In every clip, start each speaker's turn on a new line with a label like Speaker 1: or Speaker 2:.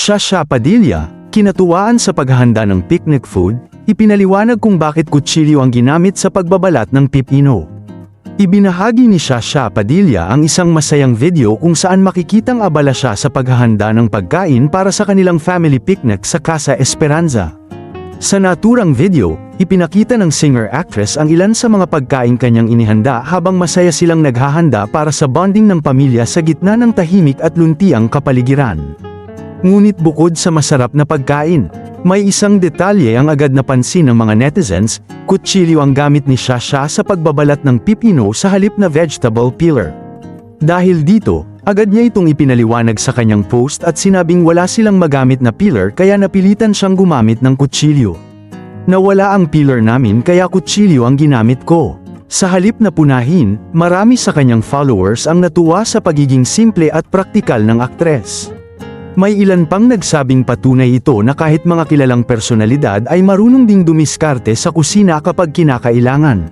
Speaker 1: Shasha Padilla, kinatuwaan sa paghahanda ng picnic food, ipinaliwanag kung bakit kutsilyo ang ginamit sa pagbabalat ng pipino. Ibinahagi ni Shasha Padilla ang isang masayang video kung saan makikitang abala siya sa paghahanda ng pagkain para sa kanilang family picnic sa Casa Esperanza. Sa naturang video, ipinakita ng singer-actress ang ilan sa mga pagkain kanyang inihanda habang masaya silang naghahanda para sa bonding ng pamilya sa gitna ng tahimik at luntiang kapaligiran. Ngunit bukod sa masarap na pagkain, may isang detalye ang agad napansin ng mga netizens: kutsilyo ang gamit ni Shasha sa pagbabalat ng pipino sa halip na vegetable peeler. Dahil dito, agad niya itong ipinaliwanag sa kanyang post at sinabing wala silang magamit na peeler kaya napilitan siyang gumamit ng kutsilyo. Nawala ang peeler namin kaya kutsilyo ang ginamit ko. Sa halip na punahin, marami sa kanyang followers ang natuwa sa pagiging simple at praktikal ng aktres. May ilan pang nagsabing patunay ito na kahit mga kilalang personalidad ay marunong ding dumiskarte sa kusina kapag kinakailangan.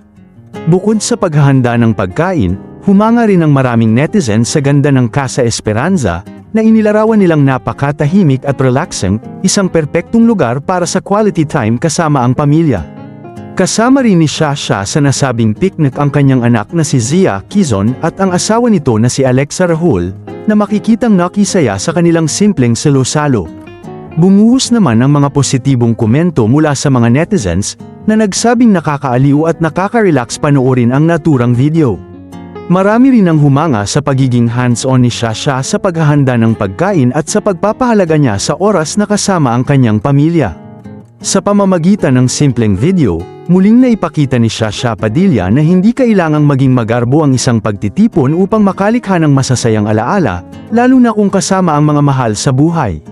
Speaker 1: Bukod sa paghahanda ng pagkain, humanga rin ang maraming netizens sa ganda ng Casa Esperanza, na inilarawan nilang napakatahimik at relaxing, isang perpektong lugar para sa quality time kasama ang pamilya. Kasama rin ni Shasha sa nasabing picnic ang kanyang anak na si Zia Quizon at ang asawa nito na si Alexa Rahul, na makikitang nakisaya sa kanilang simpleng salo-salo. Bumuhos naman ang mga positibong komento mula sa mga netizens, na nagsabing nakakaaliw at nakaka-relax panoorin ang naturang video. Marami rin ang humanga sa pagiging hands-on ni Shasha sa paghahanda ng pagkain at sa pagpapahalaga niya sa oras na kasama ang kanyang pamilya. Sa pamamagitan ng simpleng video, muling naipakita ni Shasha Padilla na hindi kailangang maging magarbo ang isang pagtitipon upang makalikha ng masasayang alaala, lalo na kung kasama ang mga mahal sa buhay.